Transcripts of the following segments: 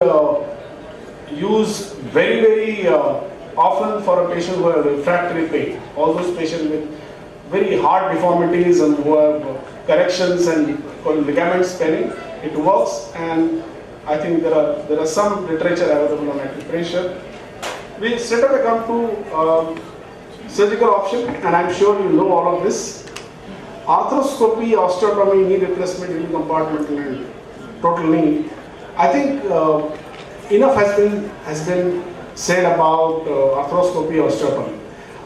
use very often for a patient who have refractory pain. All those patients with very hard deformities and who have corrections and ligament sparing, it works. And I think there are some literature available on acupressure. We straight away come to surgical option, and I'm sure you know all of this. Arthroscopy, osteotomy, knee replacement, knee compartmental and total knee. I think enough has been said about arthroscopy, osteotomy.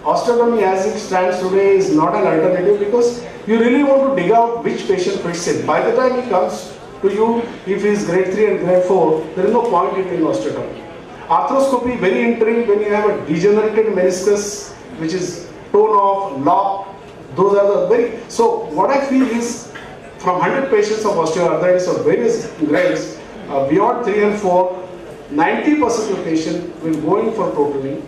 Osteotomy as it stands today is not an alternative because you really want to dig out which patient fits in. By the time he comes to you, if he is grade 3 and grade 4, there is no point in doing osteotomy. Arthroscopy, very intriguing when you have a degenerated meniscus which is torn off, locked. Those are the very, so what I feel is from 100 patients of osteoarthritis of various grades, beyond 3 and 4, 90% of the patient will go in for total knee.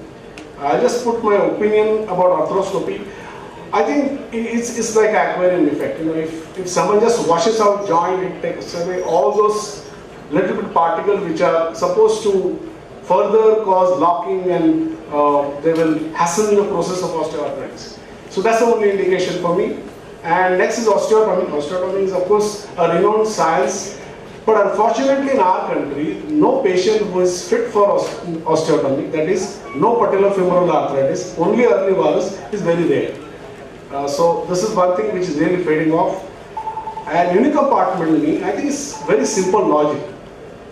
I'll just put my opinion about arthroscopy. I think it's like aquarium effect. You know, if someone just washes out joint, it takes away all those little bit particles which are supposed to further cause locking and they will hasten the process of osteoarthritis. So that's the only indication for me. And next is osteotomy. Osteotomy is of course a renowned science, but unfortunately in our country, no patient who is fit for osteotomy, that is no patellofemoral arthritis, only early varus, is very rare. So this is one thing which is really fading off. And unicompartmental knee, I think it's very simple logic.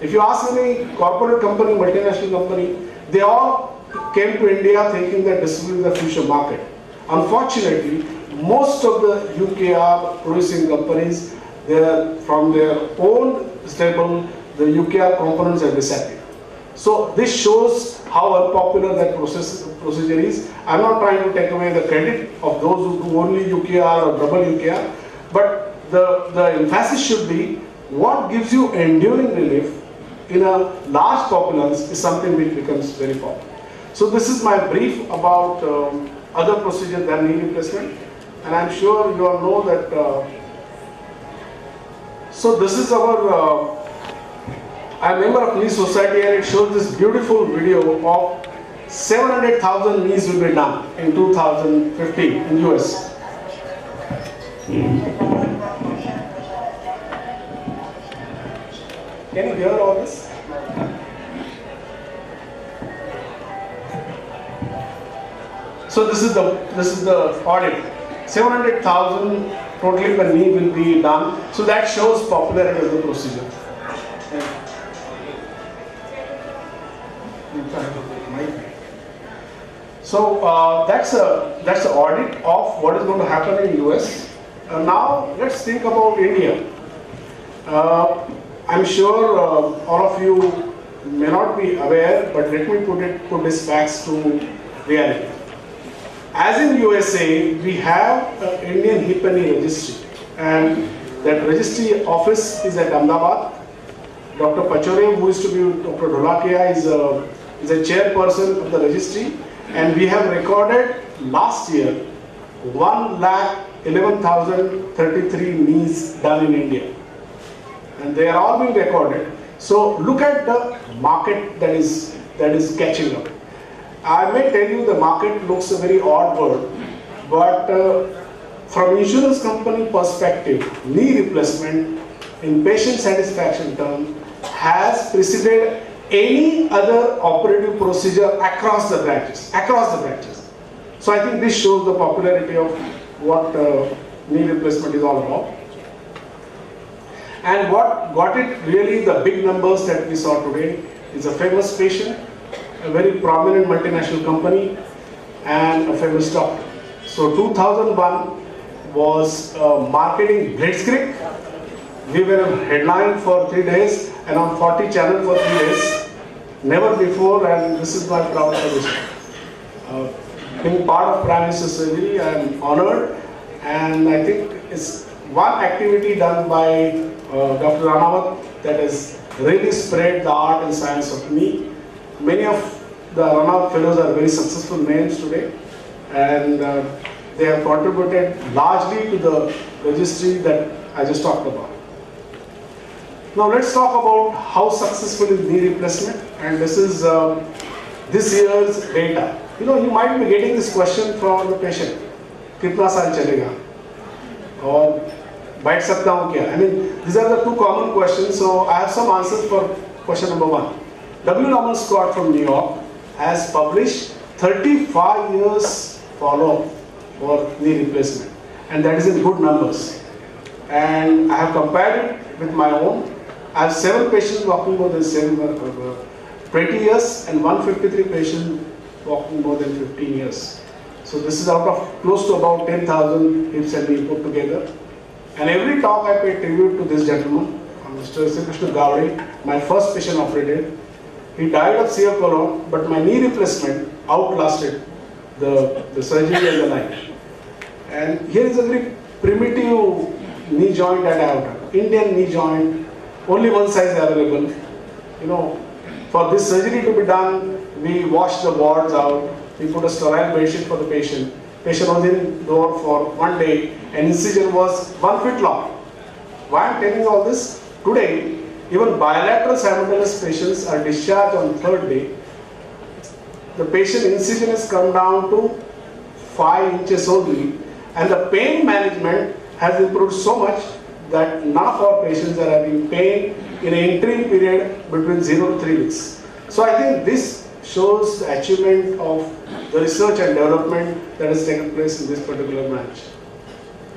If you ask any corporate company, multinational company, they all came to India thinking that this will be the future market. Unfortunately, most of the UKR producing companies, they are from their own stable, the UKR components have disappeared. So this shows how unpopular that procedure is. I'm not trying to take away the credit of those who do only UKR or double UKR, but the emphasis should be what gives you enduring relief in a large populace is something which becomes very popular. So this is my brief about other procedures than knee replacement, and I'm sure you all know that. So this is our. I'm a member of Knee Society, and it shows this beautiful video of 700,000 knees will be done in 2015 in US. Can you hear all this? So this is the audit. 700,000 totally per knee will be done. So that shows popularity of the procedure. So that's the audit of what is going to happen in US. Now let's think about India. I'm sure all of you may not be aware, but let me put this facts to reality. As in USA, we have an Indian hip and knee registry, and that registry office is at Ahmedabad. Dr. Pachore, who is to be Dr. Dholakia, is a chairperson of the registry, and we have recorded last year 1,11,033 knees done in India, and they are all being recorded. So look at the market that is catching up. I may tell you the market looks a very odd word, but from insurance company perspective, knee replacement in patient satisfaction term has preceded any other operative procedure across the branches. So I think this shows the popularity of what knee replacement is all about. And what got it really the big numbers that we saw today is a famous patient, a very prominent multinational company, and a famous doctor. So 2001 was marketing Blitzkrieg. We were headline for 3 days and on 40 channel for 3 days. Never before, and this is my proud position. Being part of Prime Minister's surgery, I am honored, and I think it's one activity done by Dr. Ranawat that has really spread the art and science of knee. Many of the Ranawat fellows are very successful names today, and they have contributed largely to the registry that I just talked about. Now let's talk about how successful is knee replacement, and this is this year's data. You know, you might be getting this question from the patient. कितना साल चलेगा? और बैठ सकता हूँ क्या? I mean, these are the two common questions. So I have some answers for question number one. W. Norman Scott from New York has published 35 years follow-up for knee replacement, and that is in good numbers. And I have compared it with my own. I have 7 patients walking more than 20 years and 153 patients walking more than 15 years. So this is out of close to about 10,000 hips and knee put together. And every talk I pay tribute to this gentleman, Mr. R.S.KRISHNAKUMAR, my first patient operated. He died of severe colon, but my knee replacement outlasted the surgery and the life. And here is a very primitive knee joint that I have done. Indian knee joint, only one size available. You know, for this surgery to be done, we washed the wards out. We put a sterile bedsheet for the patient. Patient was indoor for 1 day, and incision was 1 foot long. Why I am telling all this? Today, even bilateral simultaneous patients are discharged on 3rd day. The patient incision has come down to 5 inches only, and the pain management has improved so much that none of our patients are having pain in an interim period between 0 to 3 weeks. So I think this shows the achievement of the research and development that has taken place in this particular branch.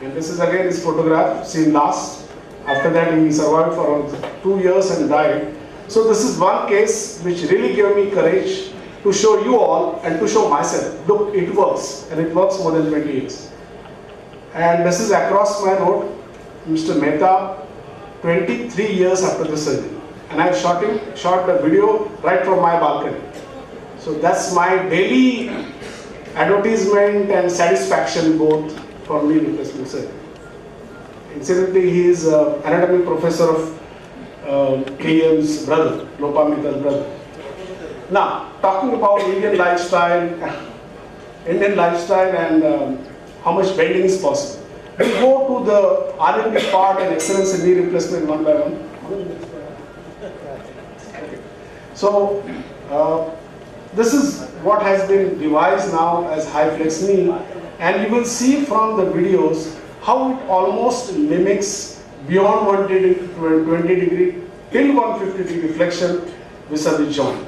And this is again his photograph seen last. After that he survived for around 2 years and died. So this is one case which really gave me courage to show you all and to show myself, look, it works, and it works more than 20 years. And this is across my road, Mr. Mehta, 23 years after the surgery. And I shot the video right from my balcony. So that's my daily advertisement and satisfaction both for knee replacement surgery. Incidentally, he is anatomy professor of KM's brother, Lopamita's brother. Now, talking about Indian lifestyle and how much bending is possible. We go to the R&D part and excellence in knee replacement one by one. Okay. So, this is what has been devised now as high flex knee, and you will see from the videos how it almost mimics beyond 120 degree till 150 degree flexion vis-a-vis joint.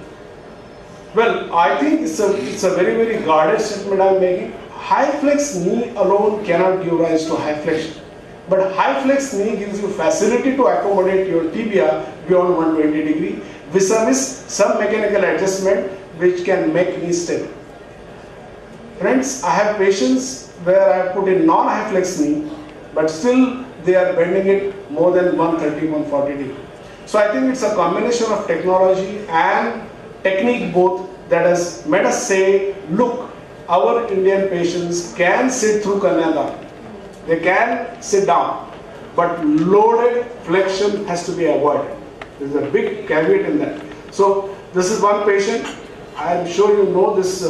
Well, I think it's a very, very guarded statement I am making. High flex knee alone cannot give rise to high flexion. But high flex knee gives you facility to accommodate your tibia beyond 120 degree vis-a-vis some mechanical adjustment which can make knee stable. Friends, I have patients where I have put in non-high flex knee, but still they are bending it more than 130, 140 degree. So I think it's a combination of technology and technique both that has made us say, look, our Indian patients can sit through Kanyadan. They can sit down, but loaded flexion has to be avoided. There is a big caveat in that. So this is one patient. I am sure you know this.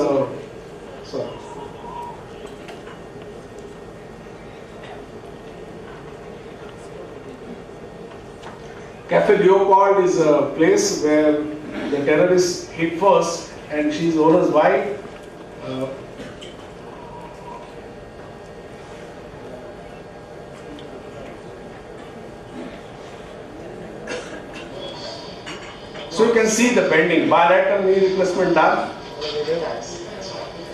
Cafe Leopold is a place where the terrorists hit first, and she is owner's wife. So you can see the bending, bilateral knee replacement done.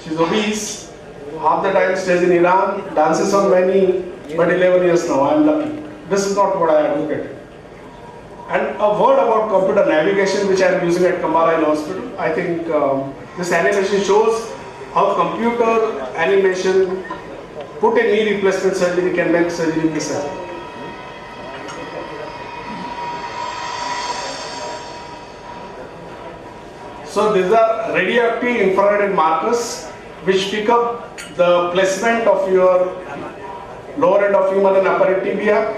She's obese, half the time stays in Iran, dances on my knee, but 11 years now, I am lucky. This is not what I advocated. And a word about computer navigation, which I am using at Kambala Hospital. I think this animation shows how computer animation put a knee replacement surgery can make surgery precise. So these are radioactive infrared markers which pick up the placement of your lower end of humeral and upper end tibia.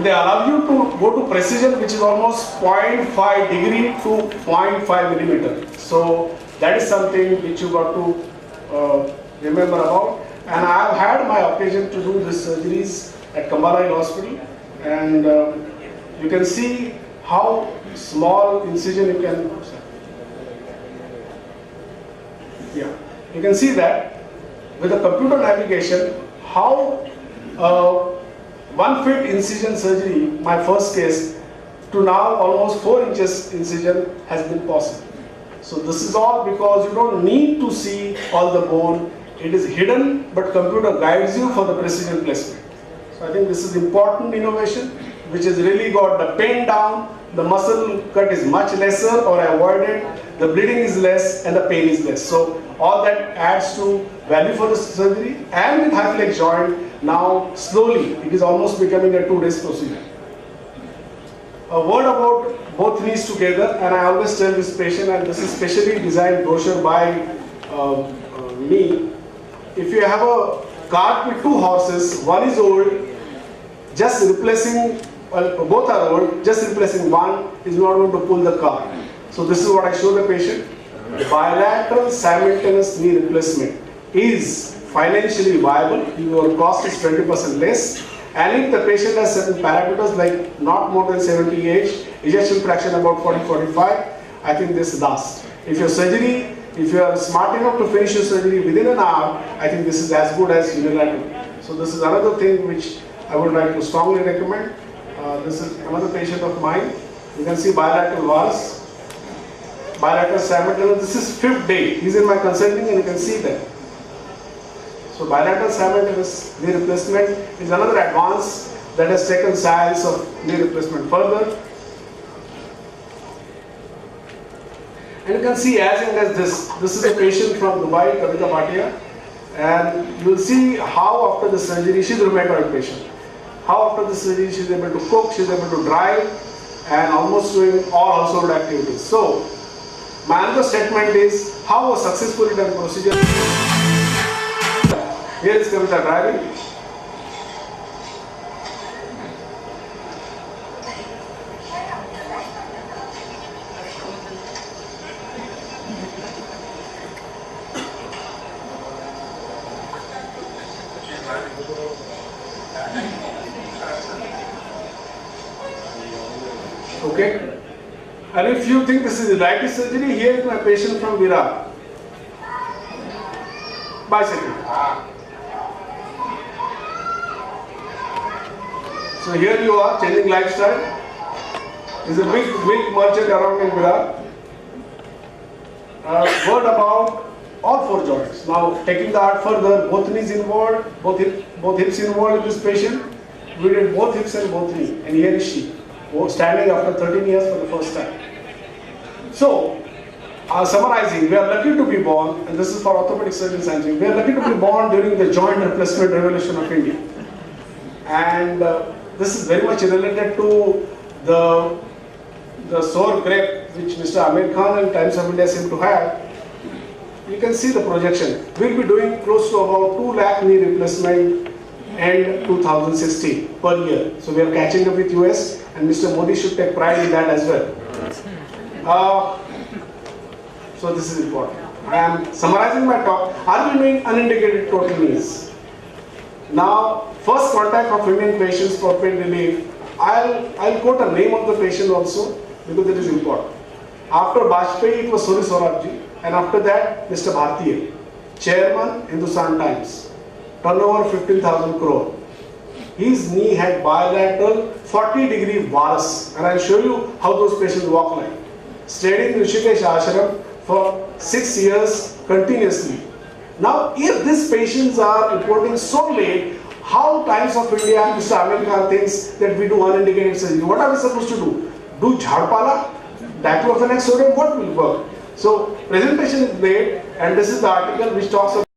They allow you to go to precision which is almost 0.5 degree to 0.5 millimeter. So that is something which you got to remember about. And I have had my occasion to do these surgeries at Kambala Hospital, and you can see how small incision you can. Yeah, you can see that with the computer navigation how 1 foot incision surgery, my first case, to now almost 4 inches incision has been possible. So this is all because you don't need to see all the bone. It is hidden, but computer guides you for the precision placement. So I think this is important innovation, which has really got the pain down, the muscle cut is much lesser or avoided, the bleeding is less, and the pain is less. So all that adds to value for the surgery. And with high flex joint, now slowly it is almost becoming a 2 days procedure. A word about both knees together, and I always tell this patient, and this is specially designed brochure by me. If you have a cart with 2 horses, one is old, just replacing, well, both are old, just replacing one is not going to pull the cart. So this is what I show the patient. Bilateral simultaneous knee replacement is financially viable. Your cost is 20% less. And if the patient has certain parameters like not more than 70 age, ejection fraction about 40-45, I think this lasts. If your surgery, if you are smart enough to finish your surgery within an hour, I think this is as good as unilateral. So this is another thing which I would like to strongly recommend. This is another patient of mine. You can see bilateral valves, bilateral simultaneous. This is 5th day. He's in my consulting, and you can see that. So bilateral simultaneous knee replacement is another advance that has taken science of knee replacement further. And you can see as young as this. This is a patient from Dubai, Kavita Bhatia, and you will see how after the surgery, she's a rheumatoid patient. How after the surgery she's able to cook, she's able to drive, and almost doing all household activities. So my another statement is how a successfully done procedure. Here is Kavita driving. Okay. And if you think this is right surgery, here is my patient from Virar. Bicycle. So here you are, changing lifestyle. There's a big milk merchant around in Virar. Word about all 4 joints. Now taking the art further, both knees involved, both hips involved in this patient. We did both hips and both knees. And here is she, standing after 13 years for the first time. So, summarizing, we are lucky to be born, and this is for orthopedic surgeons and we are lucky to be born during the joint replacement revolution of India. And this is very much related to the sour grape which Mr. Amir Khan and Times of India seem to have. You can see the projection. We'll be doing close to about 2 lakh knee replacement in 2016 per year. So we are catching up with US, and Mr. Modi should take pride in that as well. So this is important. I am summarizing my talk. Are we doing unindicated total knees? Now, first contact of Indian patients for pain relief. I'll quote a name of the patient also because it is important. After Bajpayee, it was Suri Swarabji, and after that, Mr. Bhartiya, Chairman, Hindustan Times, turnover 15,000 crore. His knee had bilateral 40-degree varus, and I'll show you how those patients walk like. Stayed in Rishikesh Ashram for 6 years continuously. Now, if these patients are reporting so late, how Times of India and Mr. Amir Khan thinks that we do unindicated surgery? What are we supposed to do? Do jhadpala? Diclofenac sodium? What will work? So, presentation is made, and this is the article which talks about